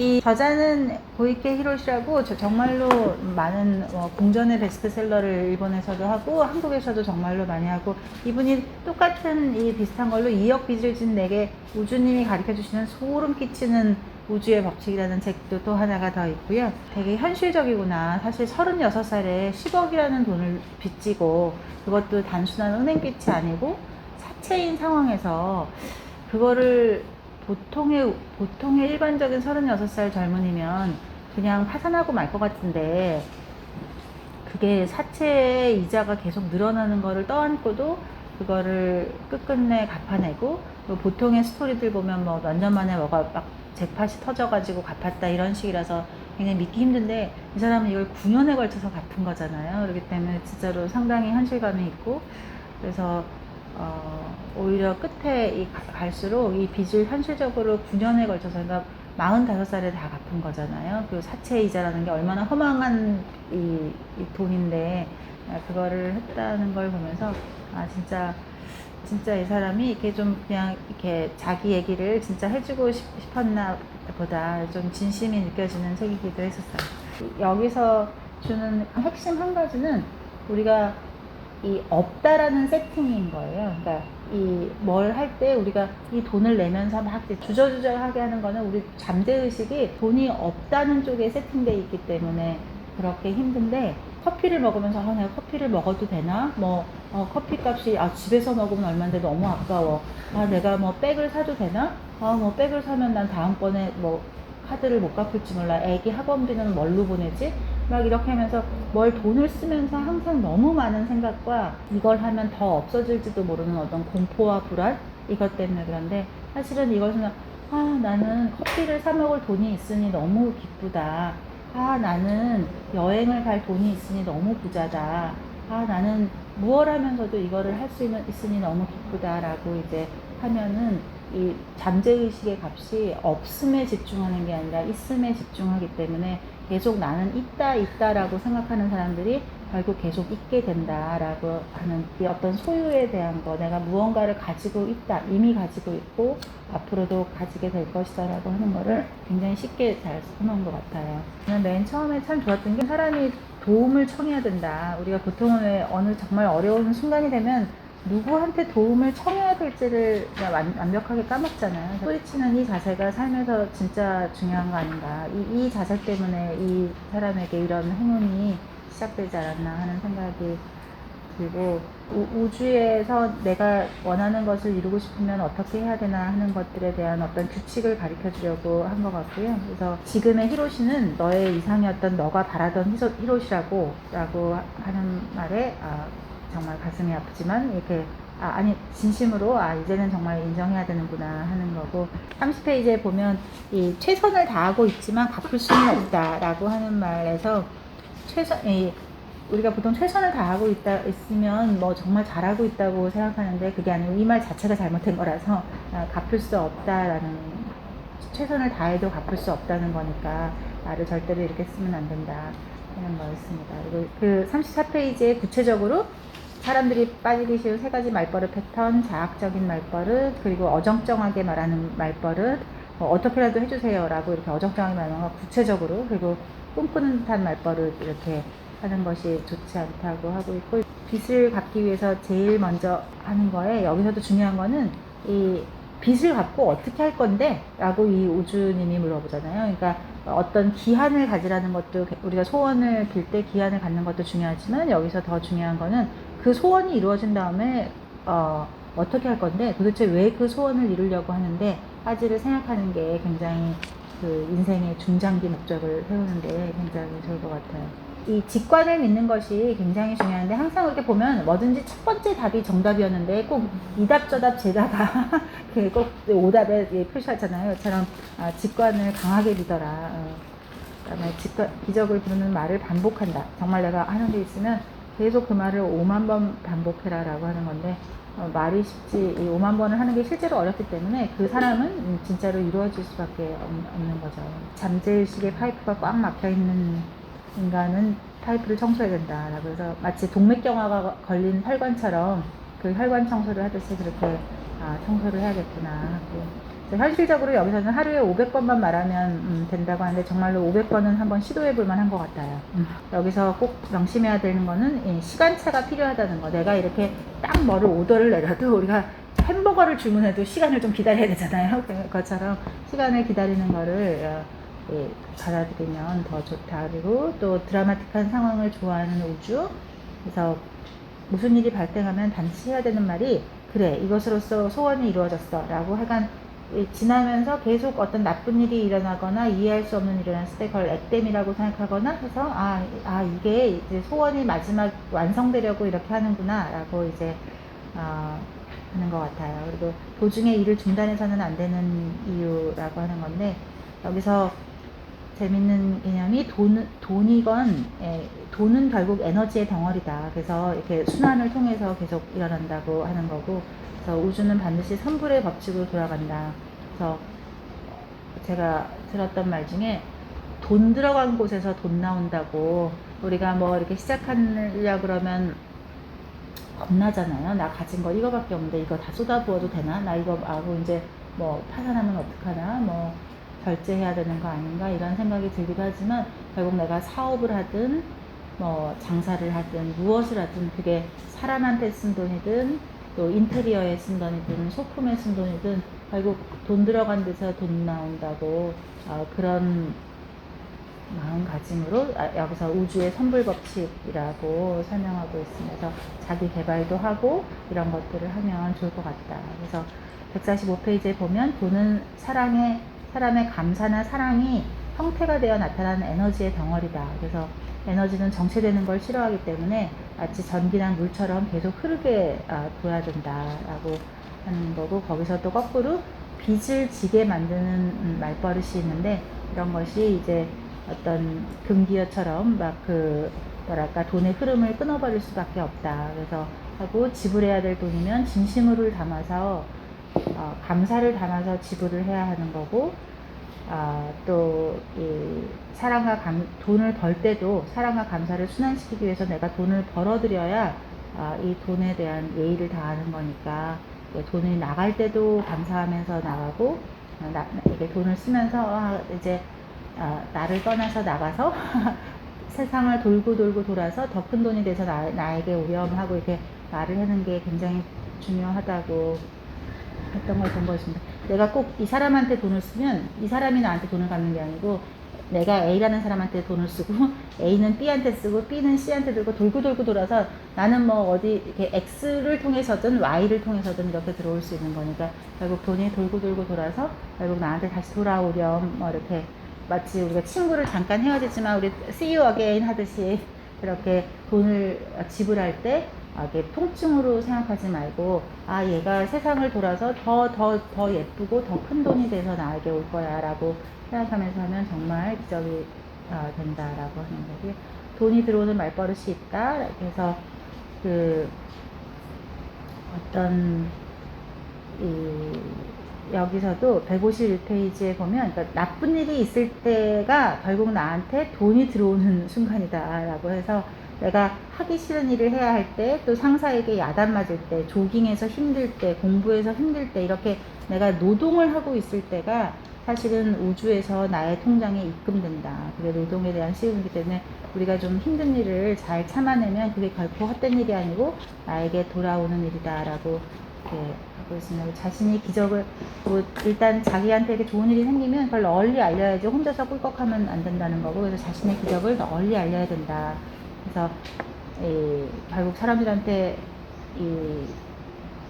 이 저자는 고이케 히로시라고 정말로 많은 공전의 베스트셀러를 일본에서도 하고 한국에서도 정말로 많이 하고, 이분이 똑같은 이 비슷한 걸로 2억 빚을 진 내게 우주님이 가르쳐주시는 소름 끼치는 우주의 법칙이라는 책도 또 하나가 더 있고요. 되게 현실적이구나. 사실 36살에 10억이라는 돈을 빚지고, 그것도 단순한 은행빚이 아니고 사채인 상황에서 그거를 보통의 일반적인 36살 젊은이면 그냥 파산하고 말 것 같은데, 그게 사채의 이자가 계속 늘어나는 거를 떠안고도 그거를 끝끝내 갚아내고, 보통의 스토리들 보면 뭐 몇 년 만에 뭐가 막 잭팟이 터져가지고 갚았다 이런 식이라서 굉장히 믿기 힘든데, 이 사람은 이걸 9년에 걸쳐서 갚은 거잖아요. 그렇기 때문에 진짜로 상당히 현실감이 있고, 그래서 오히려 끝에 갈수록 이 빚을 현실적으로 9년에 걸쳐서, 그러니까 45살에 다 갚은 거잖아요. 그 사채 이자라는 게 얼마나 허망한 이 돈인데, 그거를 했다는 걸 보면서 진짜 이 사람이 이렇게 좀 그냥 이렇게 자기 얘기를 진짜 해주고 싶었나 보다 좀 진심이 느껴지는 책이기도 했었어요. 여기서 주는 핵심 한 가지는, 우리가 이 없다라는 세팅인 거예요. 그러니까 이 뭘 할 때 우리가 이 돈을 내면서 막 주저주저하게 하는 거는, 우리 잠재의식이 돈이 없다는 쪽에 세팅되어 있기 때문에 그렇게 힘든데, 커피를 먹으면서 내가 커피를 먹어도 되나? 커피 값이 집에서 먹으면 얼마인데 너무 아까워. 내가 백을 사도 되나? 백을 사면 난 다음번에 카드를 못 갚을지 몰라. 애기 학원비는 뭘로 보내지? 막 이렇게 하면서 돈을 쓰면서 항상 너무 많은 생각과, 이걸 하면 더 없어질지도 모르는 어떤 공포와 불안, 이것 때문에. 그런데 사실은 이것은, 나는 커피를 사 먹을 돈이 있으니 너무 기쁘다. 나는 여행을 갈 돈이 있으니 너무 부자다. 나는 무얼 하면서도 이거를 할 수 있으니 너무 기쁘다라고 이제 하면은, 이 잠재의식의 값이 없음에 집중하는 게 아니라 있음에 집중하기 때문에, 계속 나는 있다라고 생각하는 사람들이 결국 계속 있게 된다라고 하는, 이 어떤 소유에 대한 거, 내가 무언가를 가지고 있다, 이미 가지고 있고 앞으로도 가지게 될 것이다 라고 하는 거를 굉장히 쉽게 잘 써놓은 것 같아요. 저는 맨 처음에 참 좋았던 게, 사람이 도움을 청해야 된다. 우리가 보통은 왜 어느 정말 어려운 순간이 되면 누구한테 도움을 청해야 될지를 완벽하게 까먹잖아요. 소리치는 이 자세가 삶에서 진짜 중요한 거 아닌가. 이 자세 때문에 이 사람에게 이런 행운이 시작되지 않았나 하는 생각이 들고, 우주에서 내가 원하는 것을 이루고 싶으면 어떻게 해야 되나 하는 것들에 대한 어떤 규칙을 가르쳐 주려고 한 것 같고요. 그래서 지금의 히로시는 너의 이상이었던, 너가 바라던 히로시라고 하는 말에 정말 가슴이 아프지만 이렇게 진심으로 이제는 정말 인정해야 되는구나 하는 거고, 30페이지에 보면 이 최선을 다하고 있지만 갚을 수는 없다라고 하는 말에서, 우리가 보통 최선을 다하고 있으면 정말 잘하고 있다고 생각하는데, 그게 아니고 이 말 자체가 잘못된 거라서, 갚을 수 없다라는, 최선을 다해도 갚을 수 없다는 거니까 말을 절대로 이렇게 쓰면 안 된다 하는 거였습니다. 그리고 그 34페이지에 구체적으로 사람들이 빠지기 쉬운 3가지 말버릇 패턴, 자학적인 말버릇, 그리고 어정쩡하게 말하는 말버릇, 어떻게라도 해주세요 라고 이렇게 어정쩡하게 말하는 거 구체적으로, 그리고 꿈꾸는 듯한 말버릇 이렇게 하는 것이 좋지 않다고 하고 있고, 빚을 갚기 위해서 제일 먼저 하는 거에, 여기서도 중요한 거는 이 빚을 갚고 어떻게 할 건데? 라고 이 우주님이 물어보잖아요. 그러니까 어떤 기한을 가지라는 것도, 우리가 소원을 빌 때 기한을 갖는 것도 중요하지만, 여기서 더 중요한 거는 그 소원이 이루어진 다음에 어떻게 할 건데, 도대체 왜 그 소원을 이루려고 하는데 까지를 생각하는 게 굉장히 그 인생의 중장기 목적을 세우는데 굉장히 좋을 것 같아요. 이 직관을 믿는 것이 굉장히 중요한데, 항상 이렇게 보면 뭐든지 첫 번째 답이 정답이었는데 꼭 이답 저답 제다가 꼭 오답에 표시하잖아요. 처럼 직관을 강하게 믿어라. 그다음에 기적을 부르는 말을 반복한다. 정말 내가 하는 게 있으면 계속 그 말을 5만 번 반복해라 라고 하는 건데, 말이 쉽지, 이 5만 번을 하는 게 실제로 어렵기 때문에 그 사람은 진짜로 이루어질 수밖에 없는 거죠. 잠재의식의 파이프가 꽉 막혀있는 인간은 파이프를 청소해야 된다 라고 해서, 마치 동맥경화가 걸린 혈관처럼 그 혈관 청소를 하듯이 그렇게 청소를 해야겠구나 하고, 현실적으로 여기서는 하루에 500번만 말하면 된다고 하는데 정말로 500번은 한번 시도해 볼 만한 것 같아요. 여기서 꼭 명심해야 되는 거는 이 시간차가 필요하다는 거. 내가 이렇게 딱 뭐를 오더를 내려도 우리가 햄버거를 주문해도 시간을 좀 기다려야 되잖아요. 그것처럼 시간을 기다리는 거를 받아들이면 더 좋다. 그리고 또 드라마틱한 상황을 좋아하는 우주. 그래서 무슨 일이 발생하면 반드시 해야 되는 말이 그래 이것으로써 소원이 이루어졌어 라고 하여간 지나면서 계속 어떤 나쁜 일이 일어나거나 이해할 수 없는 일이 일어났을 때 그걸 액땜이라고 생각하거나 해서 이게 이제 소원이 마지막 완성되려고 이렇게 하는구나 라고 이제 하는 것 같아요. 그리고 도중에 일을 중단해서는 안 되는 이유라고 하는 건데 여기서 재밌는 개념이 돈은 결국 에너지의 덩어리다. 그래서 이렇게 순환을 통해서 계속 일어난다고 하는 거고, 그래서 우주는 반드시 선불의 법칙으로 돌아간다. 그래서 제가 들었던 말 중에 돈 들어간 곳에서 돈 나온다고, 우리가 뭐 이렇게 시작하려고 그러면 겁나잖아요. 나 가진 거 이거밖에 없는데 이거 다 쏟아부어도 되나? 나 이거 하고 이제 뭐 파산하면 어떡하나? 뭐 결제해야 되는 거 아닌가? 이런 생각이 들기도 하지만 결국 내가 사업을 하든 뭐 장사를 하든 무엇을 하든 그게 사람한테 쓴 돈이든 또 인테리어에 쓴 돈이든 소품에 쓴 돈이든 결국 돈 들어간 데서 돈 나온다고 그런 마음가짐으로 여기서 우주의 선불법칙이라고 설명하고 있으면서 자기 개발도 하고 이런 것들을 하면 좋을 것 같다. 그래서 145페이지에 보면 돈은 사람의 감사나 사랑이 형태가 되어 나타나는 에너지의 덩어리다. 그래서 에너지는 정체되는 걸 싫어하기 때문에 마치 전기나 물처럼 계속 흐르게 둬야 된다라고 하는 거고, 거기서 또 거꾸로 빚을 지게 만드는 말버릇이 있는데 이런 것이 이제 어떤 금기어처럼 막 돈의 흐름을 끊어버릴 수밖에 없다. 그래서 하고 지불해야 될 돈이면 진심으로 담아서 감사를 담아서 지불을 해야 하는 거고, 또 이 돈을 벌 때도 사랑과 감사를 순환시키기 위해서 내가 돈을 벌어들여야 이 돈에 대한 예의를 다하는 거니까 돈이 나갈 때도 감사하면서 나가고 이게 돈을 쓰면서 이제 나를 떠나서 나가서 세상을 돌고 돌아서 더 큰 돈이 돼서 나에게 오렴 하고 이렇게 말을 하는 게 굉장히 중요하다고 했던 걸 본 것입니다. 내가 꼭 이 사람한테 돈을 쓰면 이 사람이 나한테 돈을 갚는 게 아니고 내가 A라는 사람한테 돈을 쓰고 A는 B한테 쓰고 B는 C한테 들고 돌고 돌아서 나는 뭐 어디 이렇게 X를 통해서든 Y를 통해서든 이렇게 들어올 수 있는 거니까 결국 돈이 돌고 돌아서 결국 나한테 다시 돌아오렴 뭐 이렇게 마치 우리가 친구를 잠깐 헤어지지만 우리 see you again 하듯이 그렇게 돈을 지불할 때 이게 통증으로 생각하지 말고 얘가 세상을 돌아서 더 예쁘고 더 큰 돈이 돼서 나에게 올 거야 라고 생각하면서 하면 정말 기적이 된다라고 하는 거고요. 돈이 들어오는 말버릇이 있다. 그래서 여기서도 151페이지에 보면 그러니까 나쁜 일이 있을 때가 결국 나한테 돈이 들어오는 순간이다 라고 해서 내가 하기 싫은 일을 해야 할 때, 또 상사에게 야단 맞을 때, 조깅해서 힘들 때, 공부해서 힘들 때 이렇게 내가 노동을 하고 있을 때가 사실은 우주에서 나의 통장에 입금된다. 그게 노동에 대한 시음이기 때문에 우리가 좀 힘든 일을 잘 참아내면 그게 결코 헛된 일이 아니고 나에게 돌아오는 일이다 라고 하고 있습니다. 자신이 기적을 일단 자기한테 이렇게 좋은 일이 생기면 그걸 널리 알려야지 혼자서 꿀꺽하면 안 된다는 거고, 그래서 자신의 기적을 널리 알려야 된다. 그래서 결국 사람들한테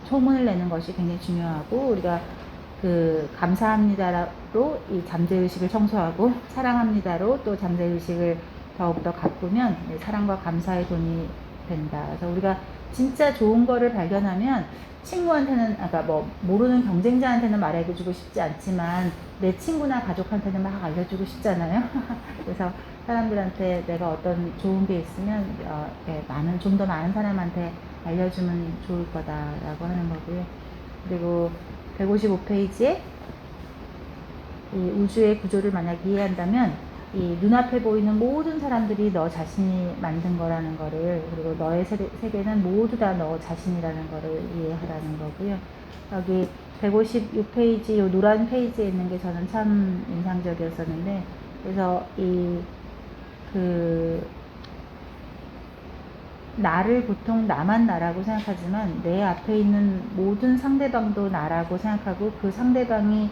소문을 내는 것이 굉장히 중요하고, 우리가 감사합니다로 이 잠재의식을 청소하고 사랑합니다로 또 잠재의식을 더욱더 가꾸면 사랑과 감사의 돈이 된다. 그래서 우리가 진짜 좋은 거를 발견하면 친구한테는 뭐 모르는 경쟁자한테는 말해주고 싶지 않지만 내 친구나 가족한테는 막 알려주고 싶잖아요. 그래서 사람들한테 내가 어떤 좋은 게 있으면 좀 더 많은 사람한테 알려주면 좋을 거다라고 하는 거고요. 그리고 155페이지에 이 우주의 구조를 만약 이해한다면 이 눈앞에 보이는 모든 사람들이 너 자신이 만든 거라는 거를, 그리고 너의 세계는 모두 다 너 자신이라는 거를 이해하라는 거고요. 여기 156페이지 요 노란 페이지에 있는 게 저는 참 인상적이었었는데, 그래서 나를 보통 나만 나라고 생각하지만 내 앞에 있는 모든 상대방도 나라고 생각하고, 그 상대방이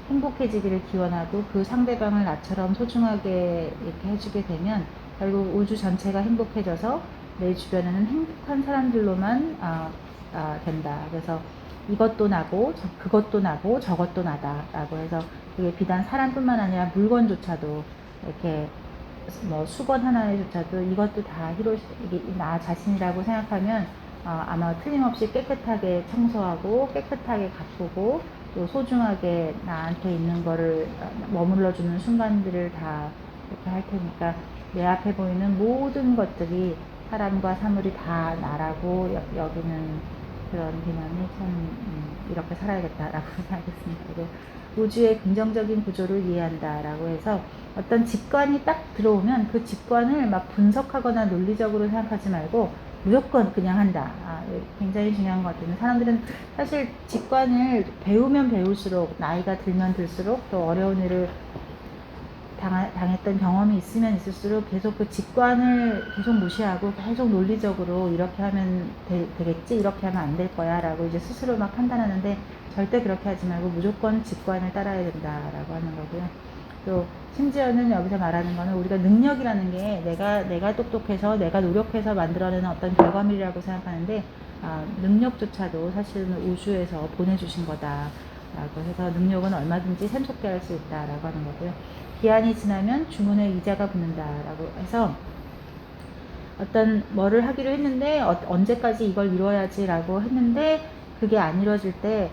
행복해지기를 기원하고 그 상대방을 나처럼 소중하게 이렇게 해주게 되면 결국 우주 전체가 행복해져서 내 주변에는 행복한 사람들로만 된다. 그래서 이것도 나고 그것도 나고 저것도 나다라고 해서, 그게 비단 사람뿐만 아니라 물건조차도 이렇게 뭐 수건 하나에조차도 이것도 다 이게 나 자신이라고 생각하면 아마 틀림없이 깨끗하게 청소하고 깨끗하게 가꾸고 또 소중하게 나한테 있는 거를 머물러주는 순간들을 다 이렇게 할 테니까, 내 앞에 보이는 모든 것들이 사람과 사물이 다 나라고 여기는 그런 개념이 참 이렇게 살아야겠다라고 생각했습니다. 그리고 우주의 긍정적인 구조를 이해한다라고 해서, 어떤 직관이 딱 들어오면 그 직관을 막 분석하거나 논리적으로 생각하지 말고 무조건 그냥 한다. 굉장히 중요한 것 같아요. 사람들은 사실 직관을 배우면 배울수록, 나이가 들면 들수록 또 어려운 일을 당했던 경험이 있으면 있을수록 계속 그 직관을 계속 무시하고 계속 논리적으로 이렇게 하면 되겠지, 이렇게 하면 안 될 거야 라고 이제 스스로 막 판단하는데, 절대 그렇게 하지 말고 무조건 직관을 따라야 된다라고 하는 거고요. 또 심지어는 여기서 말하는 거는, 우리가 능력이라는 게 내가 똑똑해서 내가 노력해서 만들어내는 어떤 결과물이라고 생각하는데, 능력조차도 사실은 우주에서 보내주신 거다라고 해서, 능력은 얼마든지 샘솟게 할 수 있다라고 하는 거고요. 기한이 지나면 주문에 이자가 붙는다라고 해서, 어떤 뭐를 하기로 했는데 언제까지 이걸 이루어야지라고 했는데 그게 안 이루어질 때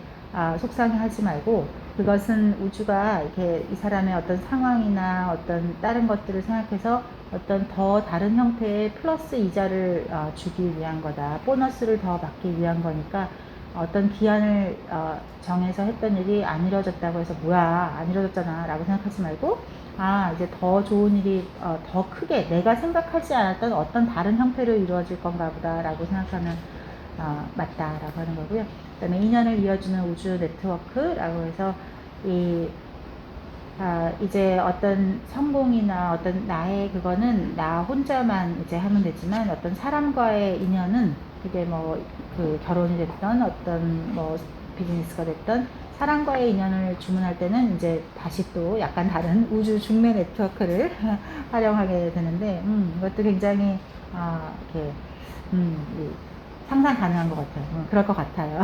속상해하지 말고, 그것은 우주가 이렇게 이 사람의 어떤 상황이나 어떤 다른 것들을 생각해서 어떤 더 다른 형태의 플러스 이자를 주기 위한 거다, 보너스를 더 받기 위한 거니까, 어떤 기한을 정해서 했던 일이 안 이루어졌다고 해서 뭐야 안 이루어졌잖아 라고 생각하지 말고, 이제 더 좋은 일이 더 크게 내가 생각하지 않았던 어떤 다른 형태로 이루어질 건가 보다 라고 생각하면 맞다라고 하는 거고요. 그 다음에 인연을 이어주는 우주 네트워크라고 해서, 이제 어떤 성공이나 어떤 나의 그거는 나 혼자만 이제 하면 되지만, 어떤 사람과의 인연은 그게 뭐 그 결혼이 됐던 어떤 뭐 비즈니스가 됐던, 사람과의 인연을 주문할 때는 이제 다시 또 약간 다른 우주 중매 네트워크를 활용하게 되는데, 이것도 굉장히 이렇게 상상 가능한 것 같아요. 그럴 것 같아요.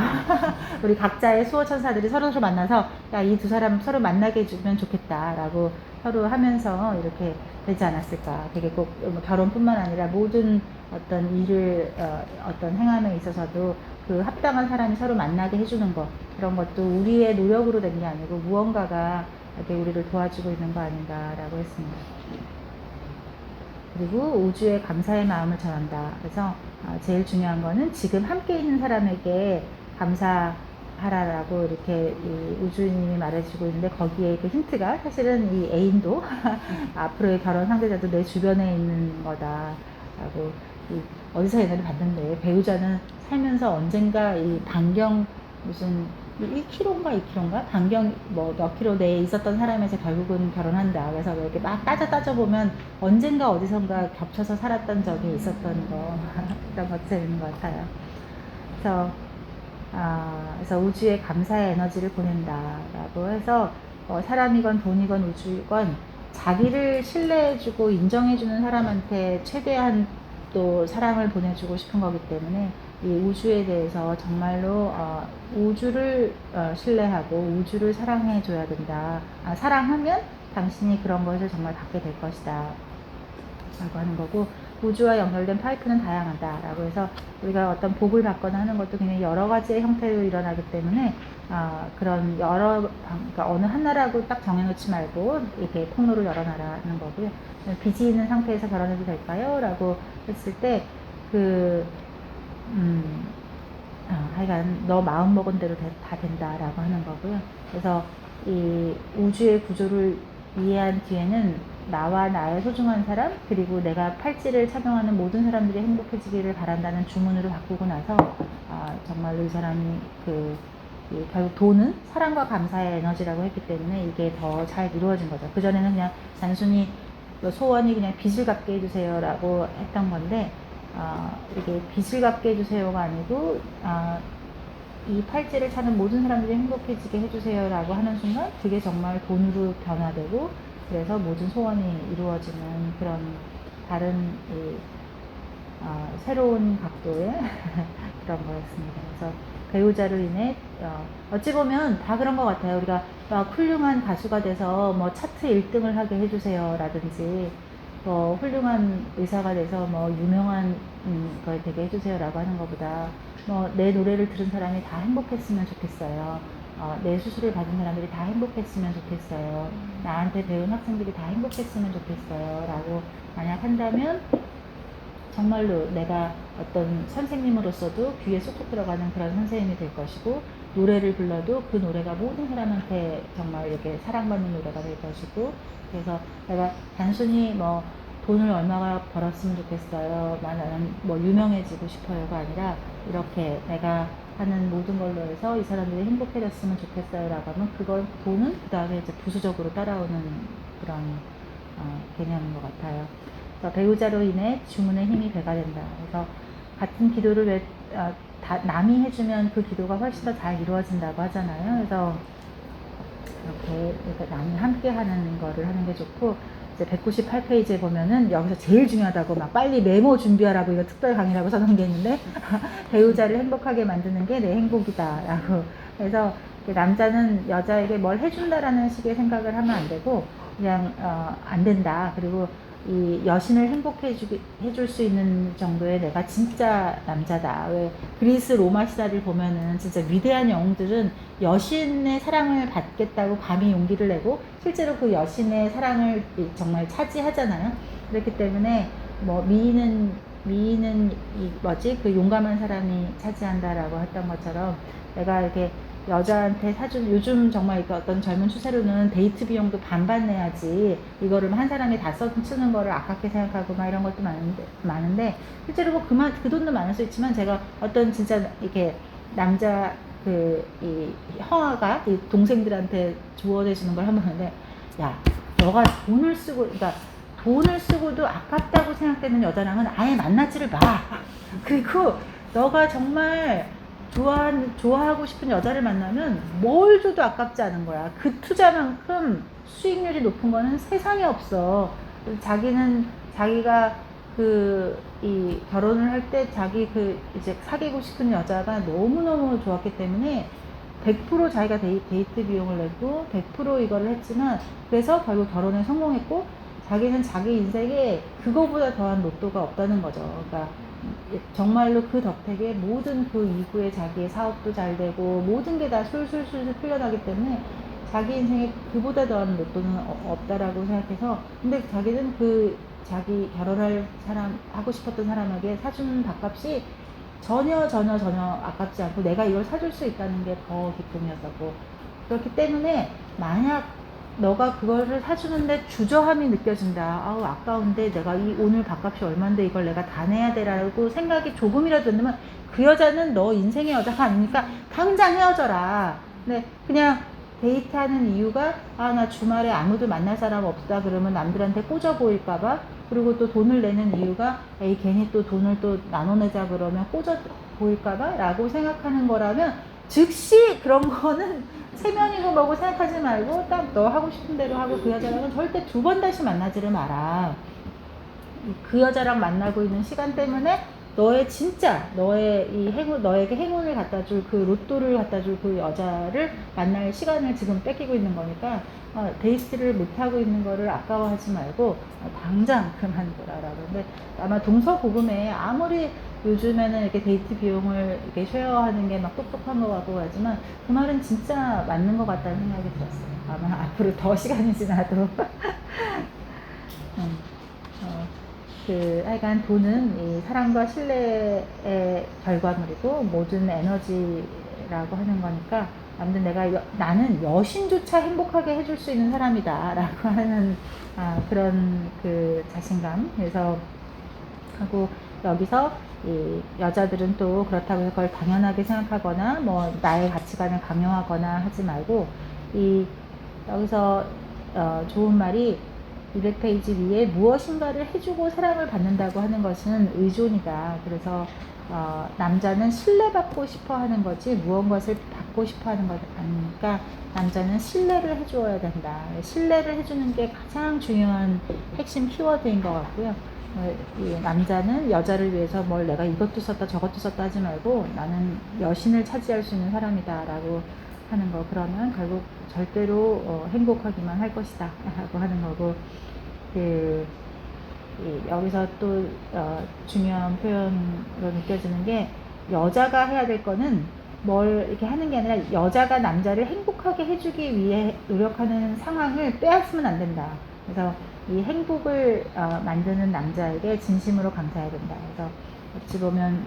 우리 각자의 수호천사들이 서로 만나서, 야, 이 두 사람 서로 만나게 해주면 좋겠다라고 서로 하면서 이렇게 되지 않았을까. 되게 꼭 결혼뿐만 아니라 모든 어떤 일을 어떤 행함에 있어서도 그 합당한 사람이 서로 만나게 해주는 것, 그런 것도 우리의 노력으로 된 게 아니고 무언가가 이렇게 우리를 도와주고 있는 거 아닌가라고 했습니다. 그리고 우주에 감사의 마음을 전한다. 그래서 제일 중요한 거는 지금 함께 있는 사람에게 감사하라라고 이렇게 이 우주님이 말해주고 있는데, 거기에 그 힌트가 사실은 이 애인도 앞으로의 결혼 상대자도 내 주변에 있는 거다라고, 어디서 옛날에 봤는데, 배우자는 살면서 언젠가 이 반경 무슨 1km인가 2km인가 반경 뭐 몇 킬로 내에 있었던 사람에서 결국은 결혼한다. 그래서 이렇게 막 따져보면 언젠가 어디선가 겹쳐서 살았던 적이 있었던 거 그런 것 재밌는 것 같아요. 그래서 우주에 감사의 에너지를 보낸다라고 해서, 사람이건 돈이건 우주건 자기를 신뢰해주고 인정해주는 사람한테 최대한 또 사랑을 보내주고 싶은 거기 때문에, 이 우주에 대해서 정말로 우주를 신뢰하고 우주를 사랑해 줘야 된다. 사랑하면 당신이 그런 것을 정말 받게 될 것이다 라고 하는 거고, 우주와 연결된 파이프는 다양하다 라고 해서, 우리가 어떤 복을 받거나 하는 것도 굉장히 여러 가지의 형태로 일어나기 때문에 그런 그러니까 어느 하나라고 딱 정해놓지 말고 이렇게 통로를 열어놔라는 거고요. 빚이 있는 상태에서 결혼해도 될까요? 라고 했을 때, 하여간 너 마음 먹은 대로 다 된다라고 하는 거고요. 그래서 이 우주의 구조를 이해한 뒤에는 나와 나의 소중한 사람, 그리고 내가 팔찌를 착용하는 모든 사람들이 행복해지기를 바란다는 주문으로 바꾸고 나서 정말로 이 사람이 결국 돈은 사랑과 감사의 에너지라고 했기 때문에 이게 더 잘 이루어진 거죠. 그전에는 그냥 단순히 소원이 그냥 빚을 갚게 해주세요라고 했던 건데 이게 빚을 갚게 해주세요가 아니고 이 팔찌를 차는 모든 사람들이 행복해지게 해주세요라고 하는 순간 그게 정말 돈으로 변화되고 그래서 모든 소원이 이루어지는 그런 다른 새로운 각도의 그런 거였습니다. 그래서 배우자로 인해 어찌 보면 다 그런 것 같아요. 우리가 막 훌륭한 가수가 돼서 뭐 차트 1등을 하게 해주세요 라든지 뭐 훌륭한 의사가 돼서 뭐 유명한 걸 되게 해주세요라고 하는 것보다 뭐 내 노래를 들은 사람이 다 행복했으면 좋겠어요. 내 수술을 받은 사람들이 다 행복했으면 좋겠어요. 나한테 배운 학생들이 다 행복했으면 좋겠어요. 라고 만약 한다면 정말로 내가 어떤 선생님으로서도 귀에 쏙쏙 들어가는 그런 선생님이 될 것이고 노래를 불러도 그 노래가 모든 사람한테 정말 이렇게 사랑받는 노래가 될 것이고 그래서 내가 단순히 뭐 돈을 얼마나 벌었으면 좋겠어요. 나는 뭐 유명해지고 싶어요가 아니라 이렇게 내가 하는 모든 걸로 해서 이 사람들이 행복해졌으면 좋겠어요 라고 하면 그걸 돈은 그 다음에 이제 부수적으로 따라오는 그런 개념인 것 같아요. 그래서 배우자로 인해 주문의 힘이 배가 된다. 그래서 같은 기도를 남이 해주면 그 기도가 훨씬 더 잘 이루어진다고 하잖아요. 그래서 이렇게 남이 함께 하는 거를 하는 게 좋고 이제 198페이지에 보면은 여기서 제일 중요하다고 막 빨리 메모 준비하라고 이거 특별 강의라고 써놓은 게 있는데 배우자를 행복하게 만드는 게 내 행복이다 라고 그래서 남자는 여자에게 뭘 해준다라는 식의 생각을 하면 안 되고 그냥 안 된다. 그리고 이 여신을 행복해 해줄 수 있는 정도의 내가 진짜 남자다. 왜 그리스 로마 시대를 보면은 진짜 위대한 영웅들은 여신의 사랑을 받겠다고 감히 용기를 내고 실제로 그 여신의 사랑을 정말 차지하잖아요. 그렇기 때문에 뭐 미인은 그 용감한 사람이 차지한다라고 했던 것처럼 내가 이렇게 여자한테 사준 요즘 정말 어떤 젊은 추세로는 데이트 비용도 반반 내야지 이거를 한 사람이 다 쓰는 거를 아깝게 생각하고 막 이런 것도 많은데 실제로 뭐 그 돈도 많을 수 있지만 제가 어떤 진짜 이렇게 남자 이 형아가 이 동생들한테 조언해주는 걸 한번 보는데 야 너가 돈을 쓰고 그러니까 돈을 쓰고도 아깝다고 생각되는 여자랑은 아예 만나지를 마. 그리고 너가 정말 좋아하고 싶은 여자를 만나면 뭘 줘도 아깝지 않은 거야. 그 투자만큼 수익률이 높은 거는 세상에 없어. 자기가 이 결혼을 할 때 이제 사귀고 싶은 여자가 너무너무 좋았기 때문에 100% 자기가 데이트 비용을 내고 100% 이거를 했지만 그래서 결국 결혼에 성공했고 자기는 자기 인생에 그거보다 더한 로또가 없다는 거죠. 그러니까 정말로 그 덕택에 모든 그 이후에 자기의 사업도 잘 되고 모든 게 다 술술술 풀려나기 때문에 자기 인생에 그보다 더한 로또는 없다라고 생각해서 근데 자기는 자기 결혼할 사람 하고 싶었던 사람에게 사준 밥값이 전혀 아깝지 않고 내가 이걸 사줄 수 있다는 게 더 기쁨이었었고 그렇기 때문에 만약 너가 그거를 사주는데 주저함이 느껴진다. 아우 아까운데 내가 오늘 밥값이 얼만데 이걸 내가 다 내야 되라고 생각이 조금이라도 든다면 그 여자는 너 인생의 여자가 아니니까 당장 헤어져라. 근데 그냥 데이트하는 이유가 나 주말에 아무도 만날 사람 없다 그러면 남들한테 꼬져 보일까봐 그리고 또 돈을 내는 이유가 에이 괜히 또 돈을 또 나눠내자 그러면 꼬져 보일까봐 라고 생각하는 거라면 즉시 그런 거는 체면이고 뭐고 생각하지 말고 딱 너 하고 싶은 대로 하고 그 여자랑은 절대 두 번 다시 만나지를 마라. 그 여자랑 만나고 있는 시간 때문에 너에게 행운을 갖다 줄 그 로또를 갖다 줄 그 여자를 만날 시간을 지금 뺏기고 있는 거니까 데이트를 못하고 있는 거를 아까워하지 말고 당장 그만둬라라고. 근데 아마 동서고금에 아무리 요즘에는 이렇게 데이트 비용을 이렇게 쉐어하는 게 막 똑똑한 것 같고 하지만 그 말은 진짜 맞는 것 같다는 생각이 들었어요. 아마 앞으로 더 시간이 지나도 하여간 돈은 이 사랑과 신뢰의 결과물이고 모든 에너지라고 하는 거니까 아무튼 나는 여신조차 행복하게 해줄 수 있는 사람이다 라고 하는 그런 그 자신감. 그래서 하고 여기서 이 여자들은 또 그렇다고 해서 그걸 당연하게 생각하거나 뭐 나의 가치관을 강요하거나 하지 말고 이 여기서 좋은 말이 200페이지 위에 무엇인가를 해주고 사랑을 받는다고 하는 것은 의존이다. 그래서 남자는 신뢰받고 싶어 하는 거지 무언가를 받고 싶어 하는 것 아니니까 남자는 신뢰를 해줘야 된다. 신뢰를 해주는 게 가장 중요한 핵심 키워드인 것 같고요. 이 남자는 여자를 위해서 뭘 내가 이것도 썼다 저것도 썼다 하지 말고 나는 여신을 차지할 수 있는 사람이다 라고 하는 거. 그러면 결국 절대로 행복하기만 할 것이다 라고 하는 거고, 여기서 또 중요한 표현으로 느껴지는 게 여자가 해야 될 거는 뭘 이렇게 하는 게 아니라 여자가 남자를 행복하게 해주기 위해 노력하는 상황을 빼앗으면 안 된다. 그래서 이 행복을 만드는 남자에게 진심으로 감사해야 된다. 그래서 어찌 보면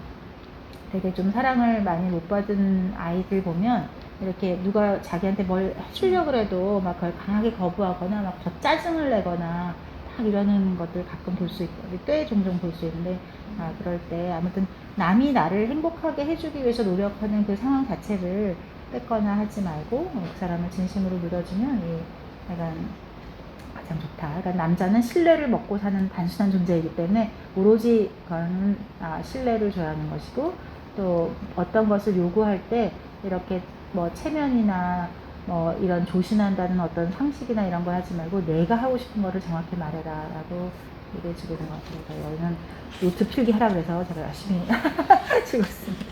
되게 좀 사랑을 많이 못 받은 아이들 보면 이렇게 누가 자기한테 뭘 해주려고 해도 막 그걸 강하게 거부하거나 막 더 짜증을 내거나 막 이러는 것들 가끔 볼 수 있고 꽤 종종 볼 수 있는데 그럴 때 아무튼 남이 나를 행복하게 해주기 위해서 노력하는 그 상황 자체를 뺏거나 하지 말고 그 사람을 진심으로 믿어주면 약간 가장 좋다. 그러니까 남자는 신뢰를 먹고 사는 단순한 존재이기 때문에 오로지 그거는 신뢰를 줘야 하는 것이고, 또 어떤 것을 요구할 때 이렇게 뭐 체면이나 뭐 이런 조신한다는 어떤 상식이나 이런 거 하지 말고 내가 하고 싶은 거를 정확히 말해라 라고 얘기해 주게 된 것 같아요. 여기는 노트 필기 하라 그래서 제가 열심히 주고 있습니다.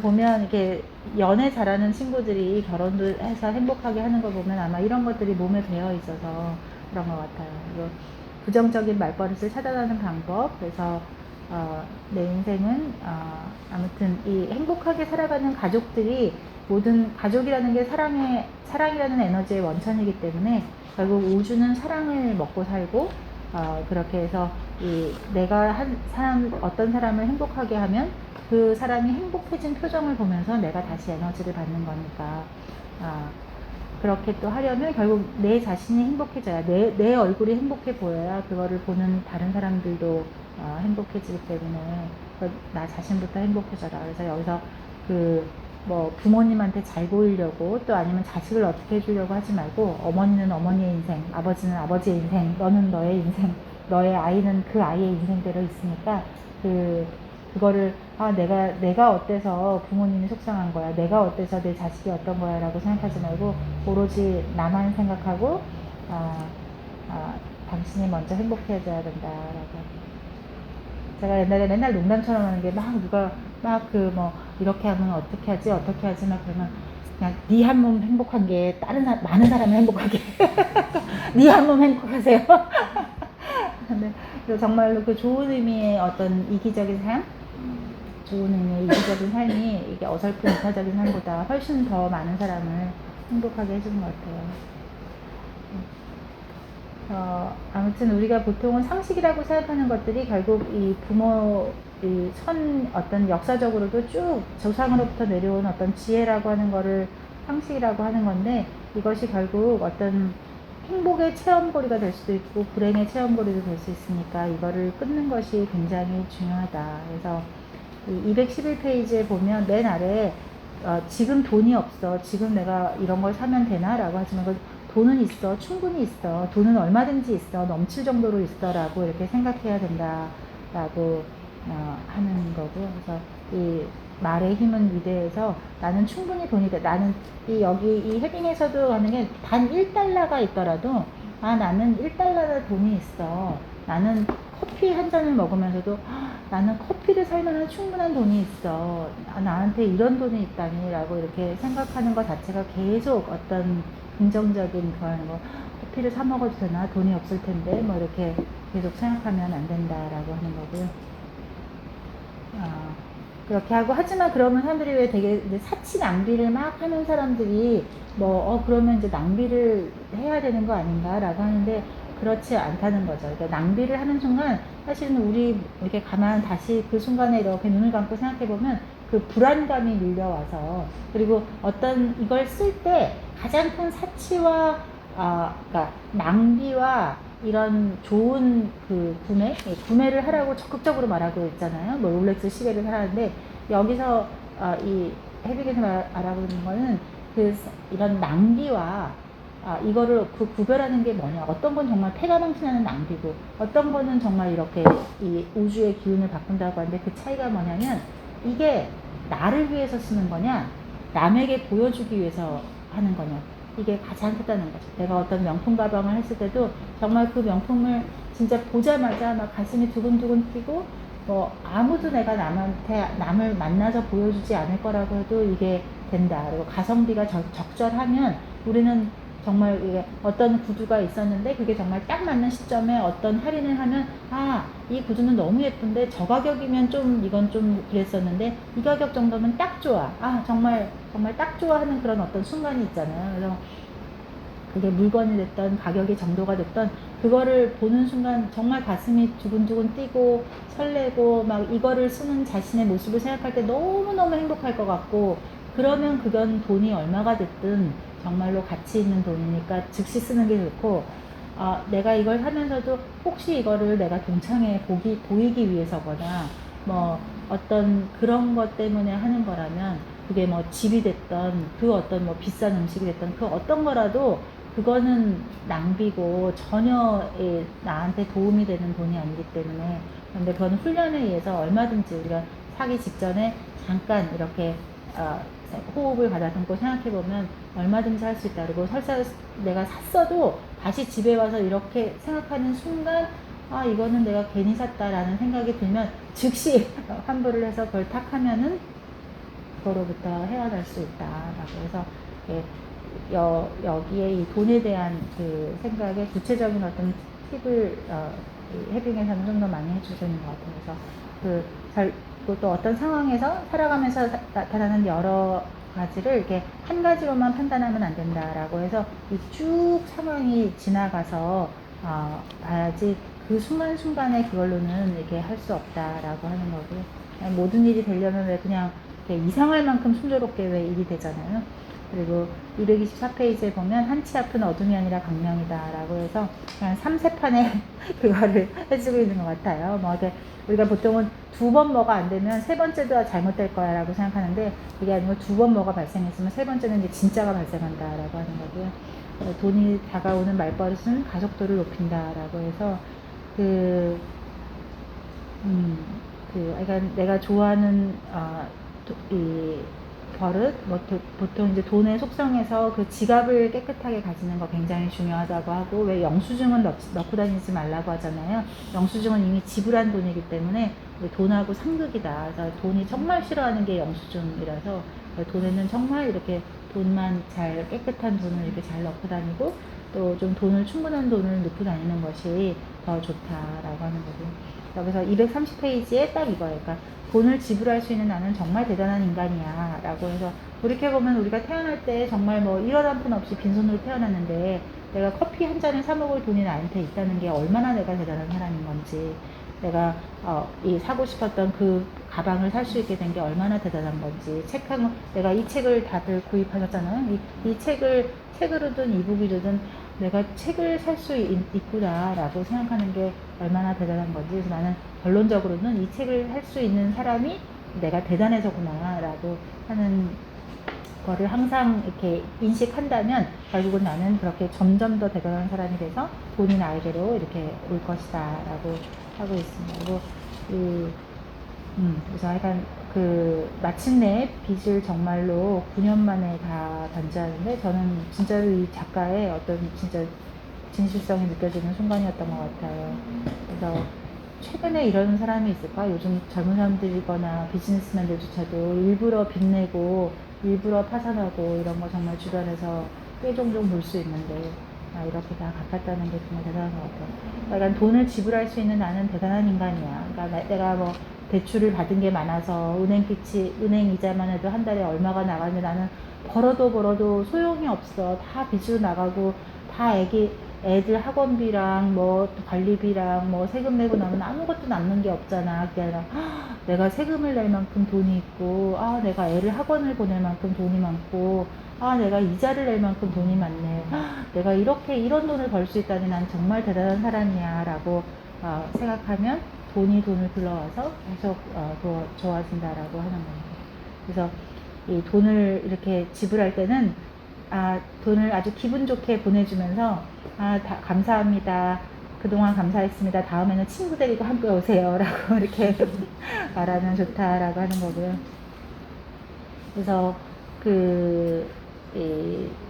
보면 이렇게 연애 잘하는 친구들이 결혼도 해서 행복하게 하는 거 보면 아마 이런 것들이 몸에 배어 있어서 그런 것 같아요. 그리고 부정적인 말버릇을 차단하는 방법. 그래서 내 인생은 아무튼 이 행복하게 살아가는 가족들이 모든 가족이라는 게 사랑이라는 에너지의 원천이기 때문에 결국 우주는 사랑을 먹고 살고 그렇게 해서 내가 어떤 사람을 행복하게 하면 그 사람이 행복해진 표정을 보면서 내가 다시 에너지를 받는 거니까 그렇게 또 하려면 결국 내 자신이 행복해져야 내 얼굴이 행복해 보여야 그거를 보는 다른 사람들도 행복해지기 때문에 나 자신부터 행복해져라. 그래서 여기서 뭐 부모님한테 잘 보이려고 또 아니면 자식을 어떻게 해주려고 하지 말고 어머니는 어머니의 인생, 아버지는 아버지의 인생, 너는 너의 인생, 너의 아이는 그 아이의 인생대로 있으니까 그거를 내가 어때서 부모님이 속상한 거야, 내가 어때서 내 자식이 어떤 거야 라고 생각하지 말고 오로지 나만 생각하고 당신이 먼저 행복해져야 된다 라고. 제가 옛날에 맨날 농담처럼 하는 게 누가 뭐 이렇게 하면 어떻게 하지 막 그러면 그냥 네 한 몸 행복한 게 많은 사람을 행복하게 네 한 몸 행복하세요. 근데 정말로 그 좋은 의미의 어떤 이기적인 삶, 좋은 의미의 이기적인 삶이 이게 어설픈 이타적인 삶보다 훨씬 더 많은 사람을 행복하게 해주는 것 같아요. 아무튼 우리가 보통은 상식이라고 생각하는 것들이 결국 이 어떤 역사적으로도 쭉 조상으로부터 내려온 어떤 지혜라고 하는 거를 상식이라고 하는 건데, 이것이 결국 어떤 행복의 체험고리가 될 수도 있고 불행의 체험고리도 될 수 있으니까 이거를 끊는 것이 굉장히 중요하다. 그래서 211페이지에 보면 맨 아래 지금 돈이 없어, 지금 내가 이런 걸 사면 되나? 라고 하지만 돈은 있어, 충분히 있어, 돈은 얼마든지 있어, 넘칠 정도로 있어 라고 이렇게 생각해야 된다 라고 하는 거고, 그래서 이 말의 힘은 위대해서 나는 충분히 돈이 돼. 나는 여기 이 헤빙에서도 하는 게 단 1달러가 있더라도 나는 1달러의 돈이 있어, 나는 커피 한 잔을 먹으면서도 나는 커피를 살 만한 충분한 돈이 있어, 나한테 이런 돈이 있다니 라고 이렇게 생각하는 것 자체가 계속 어떤 긍정적인 그런 커피를 사 먹어도 되나, 돈이 없을 텐데 뭐 이렇게 계속 생각하면 안 된다라고 하는 거고요. 그렇게 하고, 하지만 그러면 사람들이 왜 되게 사치 낭비를 막 하는 사람들이 그러면 이제 낭비를 해야 되는 거 아닌가 라고 하는데, 그렇지 않다는 거죠. 그러니까 낭비를 하는 순간 사실은 우리 이렇게 가만 다시 그 순간에 이렇게 눈을 감고 생각해 보면 그 불안감이 밀려와서, 그리고 어떤 이걸 쓸 때 가장 큰 사치와 그러니까 낭비와 이런 좋은 그 구매를 하라고 적극적으로 말하고 있잖아요. 뭐 롤렉스 시계를 사라는데, 여기서 이 헤비게서 말하고 있는 거는 이런 낭비와 이거를 구별하는 게 뭐냐. 어떤 건 정말 폐가 망신하는 낭비고, 어떤 거는 정말 이렇게 이 우주의 기운을 바꾼다고 하는데, 그 차이가 뭐냐면, 이게 나를 위해서 쓰는 거냐, 남에게 보여주기 위해서 하는 거냐. 이게 가장 크다는 거죠. 내가 어떤 명품 가방을 했을 때도 정말 그 명품을 진짜 보자마자 막 가슴이 두근두근 뛰고, 뭐 아무도 내가 남을 만나서 보여주지 않을 거라고 해도 이게 된다. 그리고 가성비가 적절하면 우리는 정말 이게 어떤 구두가 있었는데 그게 정말 딱 맞는 시점에 어떤 할인을 하면, 이 구두는 너무 예쁜데 저 가격이면 좀 이건 좀 그랬었는데 이 가격 정도면 딱 좋아. 정말 딱 좋아하는 그런 어떤 순간이 있잖아요. 그래서 그게 물건이 됐던 가격이 정도가 됐던 그거를 보는 순간 정말 가슴이 두근두근 뛰고 설레고, 막 이거를 쓰는 자신의 모습을 생각할 때 너무너무 행복할 것 같고, 그러면 그건 돈이 얼마가 됐든 정말로 가치 있는 돈이니까 즉시 쓰는 게 좋고, 내가 이걸 하면서도 혹시 이거를 내가 동창에 보이기 위해서거나 뭐 어떤 그런 것 때문에 하는 거라면, 그게 뭐 집이 됐던 그 어떤 뭐 비싼 음식이 됐던 그 어떤 거라도 그거는 낭비고 전혀 나한테 도움이 되는 돈이 아니기 때문에. 근데 그건 훈련에 의해서 얼마든지 우리가 사기 직전에 잠깐 이렇게 호흡을 가다듬고 생각해보면 얼마든지 할 수 있다. 그리고 설사 내가 샀어도 다시 집에 와서 이렇게 생각하는 순간, 이거는 내가 괜히 샀다라는 생각이 들면 즉시 환불을 해서 그걸 탁 하면은 그거로부터 헤어날 수 있다라고 해서, 여기에 이 돈에 대한 그 생각에 구체적인 어떤 팁을 해빙에서는 좀 더 많이 해주시는 것 같아요. 그래서 또 어떤 상황에서 살아가면서 나타나는 여러 가지를 이렇게 한 가지로만 판단하면 안 된다라고 해서, 이 쭉 상황이 지나가서 봐야지 그 순간순간에 그걸로는 이렇게 할 수 없다라고 하는 거고요. 모든 일이 되려면 왜 그냥 이상할 만큼 순조롭게 왜 일이 되잖아요. 그리고 224페이지에 보면 한치 앞은 어둠이 아니라 광명이다 라고 해서 그냥 3세판에 그거를 해주고 있는 것 같아요. 뭐 우리가 보통은 두 번 뭐가 안 되면 세 번째도 잘못될 거야 라고 생각하는데, 그게 아니고 두 번 뭐가 발생했으면 세 번째는 이제 진짜가 발생한다 라고 하는 거고요. 돈이 다가오는 말버릇은 가속도를 높인다 라고 해서, 그러니까 내가 좋아하는 이 버릇, 보통 이제 돈의 속성에서 그 지갑을 깨끗하게 가지는 거 굉장히 중요하다고 하고, 왜 영수증은 넣고 다니지 말라고 하잖아요. 영수증은 이미 지불한 돈이기 때문에 돈하고 상극이다. 그래서 돈이 정말 싫어하는 게 영수증이라서, 돈에는 정말 이렇게 돈만 깨끗한 돈을 이렇게 잘 넣고 다니고, 또 좀 충분한 돈을 넣고 다니는 것이 더 좋다라고 하는 거고. 여기서 230페이지에 딱 이거예요. 그러니까 돈을 지불할 수 있는 나는 정말 대단한 인간이야 라고 해서, 돌이켜보면 우리가 태어날 때 정말 뭐 1원 한 푼 없이 빈손으로 태어났는데 내가 커피 한 잔을 사 먹을 돈이 나한테 있다는 게 얼마나 내가 대단한 사람인 건지, 내가 사고 싶었던 그 가방을 살 수 있게 된 게 얼마나 대단한 건지, 내가 이 책을 다들 구입하셨잖아요. 이 책으로든 이북이로든 내가 책을 살 수 있구나 라고 생각하는 게 얼마나 대단한 건지, 그래서 나는 결론적으로는 이 책을 할 수 있는 사람이 내가 대단해서구나 라고 하는 거를 항상 이렇게 인식한다면 결국은 나는 그렇게 점점 더 대단한 사람이 돼서 돈이 나에게로 이렇게 올 것이다 라고 하고 있습니다. 그리고 그래서 약간 마침내 빚을 정말로 9년 만에 다 단죄하는데, 저는 진짜로 이 작가의 어떤 진짜 진실성이 느껴지는 순간이었던 것 같아요. 그래서 최근에 이런 사람이 있을까? 요즘 젊은 사람들이거나 비즈니스맨들조차도 일부러 빚내고 일부러 파산하고 이런 거 정말 주변에서 꽤 종종 볼 수 있는데, 이렇게 다 갚았다는 게 정말 대단한 것 같아요. 그러니까 돈을 지불할 수 있는 나는 대단한 인간이야. 그러니까 내가 뭐 대출을 받은 게 많아서 은행 이자만 해도 한 달에 얼마가 나가는데 나는 벌어도 소용이 없어. 다 빚으로 나가고 다 애들 학원비랑 뭐 관리비랑 뭐 세금 내고 나면 아무것도 남는 게 없잖아. 그게 아니라 내가 세금을 낼 만큼 돈이 있고, 내가 애를 학원을 보낼 만큼 돈이 많고, 내가 이자를 낼 만큼 돈이 많네. 내가 이렇게 이런 돈을 벌 수 있다니 난 정말 대단한 사람이야 라고 생각하면 돈이 돈을 불러와서 계속 더 좋아진다라고 하는 겁니다. 그래서 이 돈을 이렇게 지불할 때는 돈을 아주 기분 좋게 보내주면서 감사합니다. 그동안 감사했습니다. 다음에는 친구 데리고 함께 오세요. 라고 이렇게 말하면 좋다라고 하는 거고요. 그래서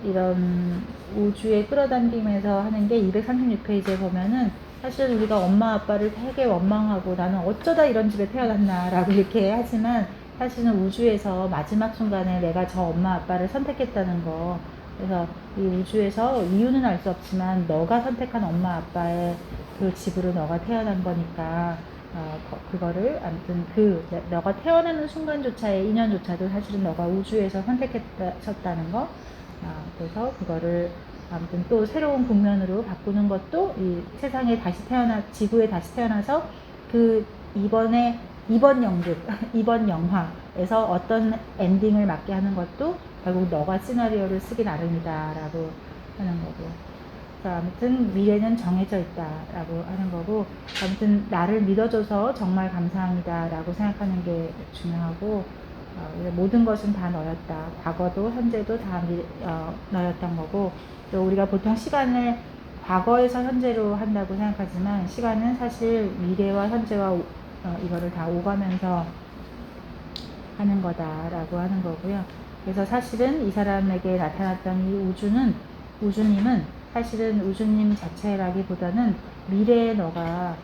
이런 우주의 끌어당김에서 하는 게 236페이지에 보면은 사실 우리가 엄마 아빠를 되게 원망하고 나는 어쩌다 이런 집에 태어났나 라고 이렇게 하지만 사실은 우주에서 마지막 순간에 내가 저 엄마 아빠를 선택했다는 거, 그래서 이 우주에서 이유는 알 수 없지만 너가 선택한 엄마 아빠의 그 집으로 너가 태어난 거니까 그거를 아무튼 너가 태어나는 순간조차의 인연조차도 사실은 너가 우주에서 선택했다는 거, 그래서 그거를 아무튼 또 새로운 국면으로 바꾸는 것도 이 세상에 다시 지구에 다시 태어나서 그 이번 연극, 이번 영화에서 어떤 엔딩을 맞게 하는 것도 결국 너가 시나리오를 쓰기 나름이다라고 하는 거고. 아무튼 미래는 정해져 있다라고 하는 거고, 아무튼 나를 믿어줘서 정말 감사합니다라고 생각하는 게 중요하고, 모든 것은 다 너였다. 과거도 현재도 다 너였던 거고, 또 우리가 보통 시간을 과거에서 현재로 한다고 생각하지만 시간은 사실 미래와 현재와 이거를 다 오가면서 하는 거다라고 하는 거고요. 그래서 사실은 이 사람에게 나타났던 이 우주님은 사실은 우주님 자체라기보다는 미래의 너가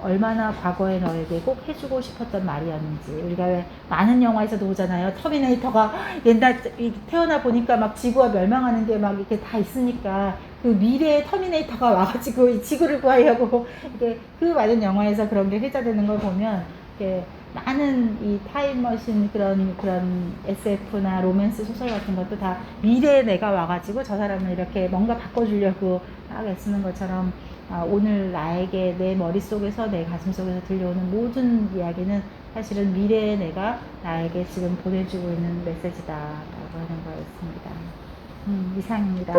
얼마나 과거의 너에게 꼭 해주고 싶었던 말이었는지, 우리가 왜 많은 영화에서도 오잖아요. 터미네이터가 옛날 태어나 보니까 막 지구가 멸망하는 게 막 이렇게 다 있으니까 그 미래의 터미네이터가 와가지고 이 지구를 구하려고 이게 그 많은 영화에서 그런 게 회자되는 걸 보면 이렇게 많은 이 타임머신 그런 SF나 로맨스 소설 같은 것도 다 미래의 내가 와가지고 저 사람을 이렇게 뭔가 바꿔주려고 막 애쓰는 것처럼 오늘 나에게 내 머릿속에서 내 가슴속에서 들려오는 모든 이야기는 사실은 미래의 내가 나에게 지금 보내주고 있는 메시지다 라고 하는 거였습니다. 이상입니다.